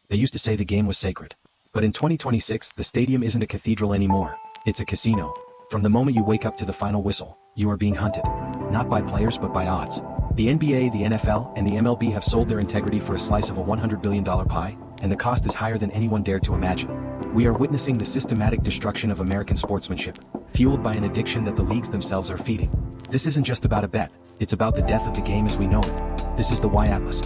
They used to say the game was sacred. But in 2026, the stadium isn't a cathedral anymore. It's a casino. From the moment you wake up to the final whistle, you are being hunted. Not by players but by odds. The NBA, the NFL, and the MLB have sold their integrity for a slice of a $100 billion pie, and the cost is higher than anyone dared to imagine. We are witnessing the systematic destruction of American sportsmanship, fueled by an addiction that the leagues themselves are feeding. This isn't just about a bet, it's about the death of the game as we know it. This is the Why Atlas.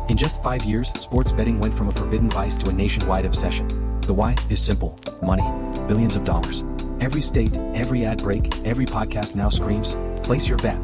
In just 5 years, sports betting went from a forbidden vice to a nationwide obsession. The why is simple: money, billions of dollars. Every state, every ad break, every podcast now screams, place your bet.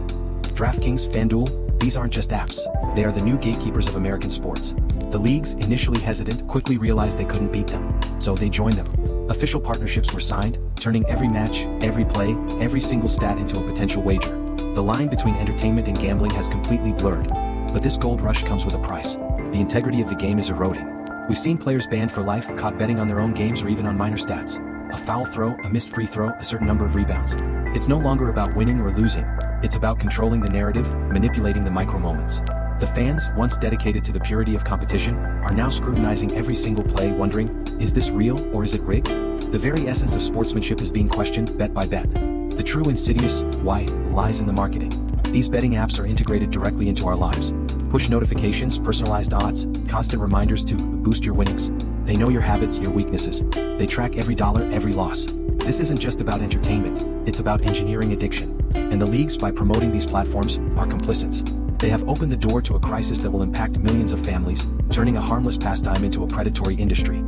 DraftKings, FanDuel, these aren't just apps. They are the new gatekeepers of American sports. The leagues, initially hesitant, quickly realized they couldn't beat them, so they joined them. Official partnerships were signed, turning every match, every play, every single stat into a potential wager. The line between entertainment and gambling has completely blurred. But this gold rush comes with a price. The integrity of the game is eroding. We've seen players banned for life, caught betting on their own games or even on minor stats. A foul throw, a missed free throw, a certain number of rebounds. It's no longer about winning or losing. It's about controlling the narrative, manipulating the micro moments. The fans, once dedicated to the purity of competition, are now scrutinizing every single play, wondering, is this real or is it rigged? The very essence of sportsmanship is being questioned, bet by bet. The true insidious why lies in the marketing. These betting apps are integrated directly into our lives. Push notifications, personalized odds, constant reminders to boost your winnings. They know your habits, your weaknesses. They track every dollar, every loss. This isn't just about entertainment, it's about engineering addiction. And the leagues, by promoting these platforms, are complicits. They have opened the door to a crisis that will impact millions of families, turning a harmless pastime into a predatory industry.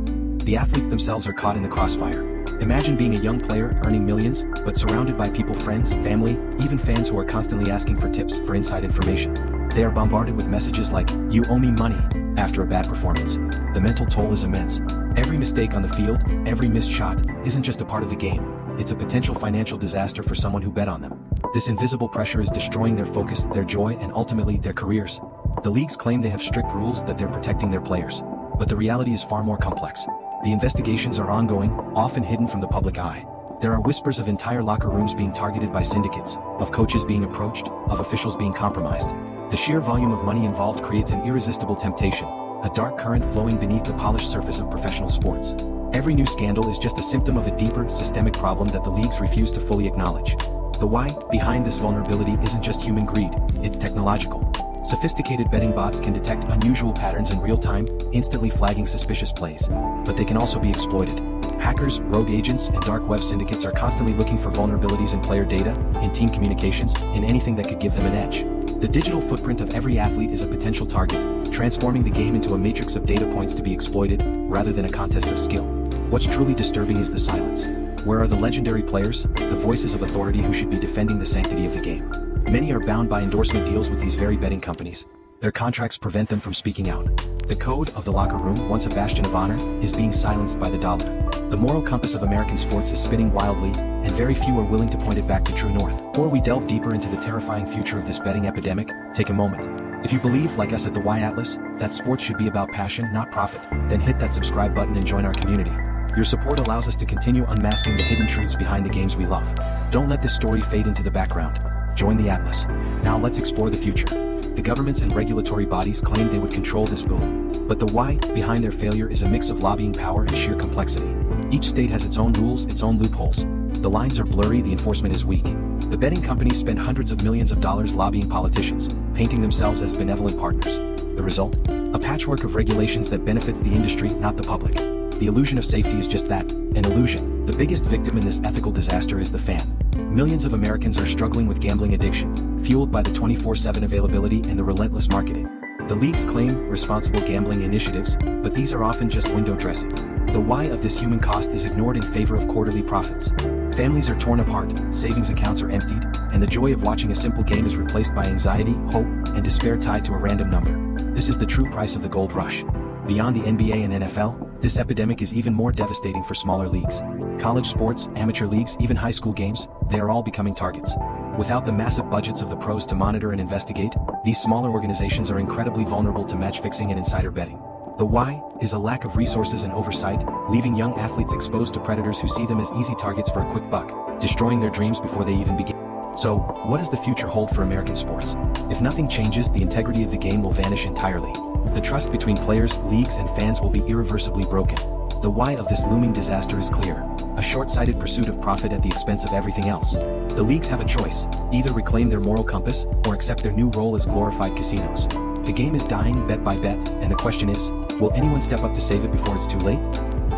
The athletes themselves are caught in the crossfire. Imagine being a young player, earning millions, but surrounded by people, friends, family, even fans who are constantly asking for tips, for inside information. They are bombarded with messages like, "You owe me money," after a bad performance. The mental toll is immense. Every mistake on the field, every missed shot, isn't just a part of the game. It's a potential financial disaster for someone who bet on them. This invisible pressure is destroying their focus, their joy, and ultimately their careers. The leagues claim they have strict rules, that they're protecting their players. But the reality is far more complex. The investigations are ongoing, often hidden from the public eye. There are whispers of entire locker rooms being targeted by syndicates, of coaches being approached, of officials being compromised. The sheer volume of money involved creates an irresistible temptation, a dark current flowing beneath the polished surface of professional sports. Every new scandal is just a symptom of a deeper, systemic problem that the leagues refuse to fully acknowledge. The why behind this vulnerability isn't just human greed, it's technological. Sophisticated betting bots can detect unusual patterns in real time, instantly flagging suspicious plays. But they can also be exploited. Hackers, rogue agents, and dark web syndicates are constantly looking for vulnerabilities in player data, in team communications, in anything that could give them an edge. The digital footprint of every athlete is a potential target, transforming the game into a matrix of data points to be exploited, rather than a contest of skill. What's truly disturbing is the silence. Where are the legendary players, the voices of authority who should be defending the sanctity of the game? Many are bound by endorsement deals with these very betting companies. Their contracts prevent them from speaking out. The code of the locker room, once a bastion of honor, is being silenced by the dollar. The moral compass of American sports is spinning wildly, and very few are willing to point it back to true north. Before we delve deeper into the terrifying future of this betting epidemic, take a moment. If you believe, like us at the Y Atlas, that sports should be about passion, not profit, then hit that subscribe button and join our community. Your support allows us to continue unmasking the hidden truths behind the games we love. Don't let this story fade into the background. Join the Atlas. Now let's explore the future. The governments and regulatory bodies claimed they would control this boom. But the why behind their failure is a mix of lobbying power and sheer complexity. Each state has its own rules, its own loopholes. The lines are blurry, the enforcement is weak. The betting companies spend hundreds of millions of dollars lobbying politicians, painting themselves as benevolent partners. The result? A patchwork of regulations that benefits the industry, not the public. The illusion of safety is just that, an illusion. The biggest victim in this ethical disaster is the fan. Millions of Americans are struggling with gambling addiction, fueled by the 24/7 availability and the relentless marketing. The leagues claim responsible gambling initiatives, but these are often just window dressing. The why of this human cost is ignored in favor of quarterly profits. Families are torn apart, savings accounts are emptied, and the joy of watching a simple game is replaced by anxiety, hope, and despair tied to a random number. This is the true price of the gold rush. Beyond the NBA and NFL, this epidemic is even more devastating for smaller leagues. College sports, amateur leagues, even high school games, they are all becoming targets. Without the massive budgets of the pros to monitor and investigate, these smaller organizations are incredibly vulnerable to match fixing and insider betting. The why is a lack of resources and oversight, leaving young athletes exposed to predators who see them as easy targets for a quick buck, destroying their dreams before they even begin. So, what does the future hold for American sports? If nothing changes, the integrity of the game will vanish entirely. The trust between players, leagues, and fans will be irreversibly broken. The why of this looming disaster is clear: a short-sighted pursuit of profit at the expense of everything else. The leagues have a choice: either reclaim their moral compass, or accept their new role as glorified casinos. The game is dying bet by bet, and the question is, will anyone step up to save it before it's too late?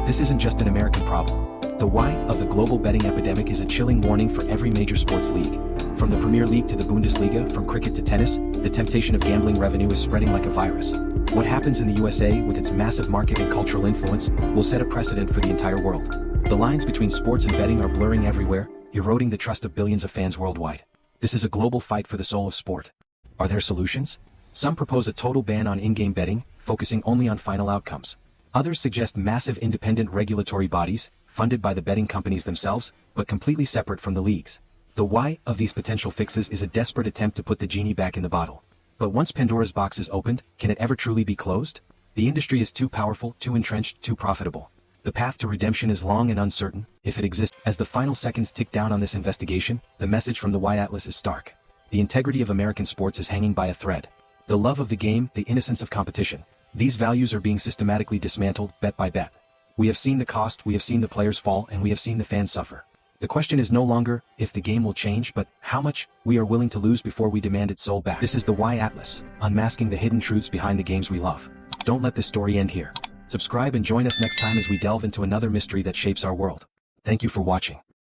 This isn't just an American problem. The why of the global betting epidemic is a chilling warning for every major sports league. From the Premier League to the Bundesliga, from cricket to tennis, the temptation of gambling revenue is spreading like a virus. What happens in the USA, with its massive market and cultural influence, will set a precedent for the entire world. The lines between sports and betting are blurring everywhere, eroding the trust of billions of fans worldwide. This is a global fight for the soul of sport. Are there solutions? Some propose a total ban on in-game betting, focusing only on final outcomes. Others suggest massive independent regulatory bodies, funded by the betting companies themselves, but completely separate from the leagues. The why of these potential fixes is a desperate attempt to put the genie back in the bottle. But once Pandora's box is opened, can it ever truly be closed? The industry is too powerful, too entrenched, too profitable. The path to redemption is long and uncertain, if it exists. As the final seconds tick down on this investigation, the message from the Y Atlas is stark. The integrity of American sports is hanging by a thread. The love of the game, the innocence of competition. These values are being systematically dismantled, bet by bet. We have seen the cost, we have seen the players fall, and we have seen the fans suffer. The question is no longer if the game will change, but how much we are willing to lose before we demand its soul back. This is the Y Atlas, unmasking the hidden truths behind the games we love. Don't let this story end here. Subscribe and join us next time as we delve into another mystery that shapes our world. Thank you for watching.